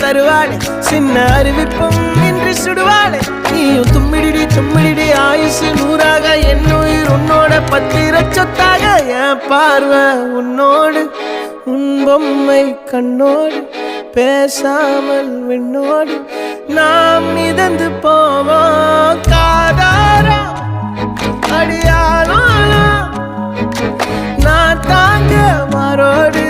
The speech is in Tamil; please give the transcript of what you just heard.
தருவாளே சின்ன அறிவிப்பும் இன்று சுடுவாளே நீயும் தும்மிடி ஆயுசு நூறாக என் உயிர் உன்னோட பத்திர சொத்தாக என் பார்வை உன்னோடு உன் பொம்மை கண்ணோடு பேசாமல் விண்ணோடு நாம் மிதந்து போவோம் காதாரா அடியானோ நான் தாங்க மாறோடு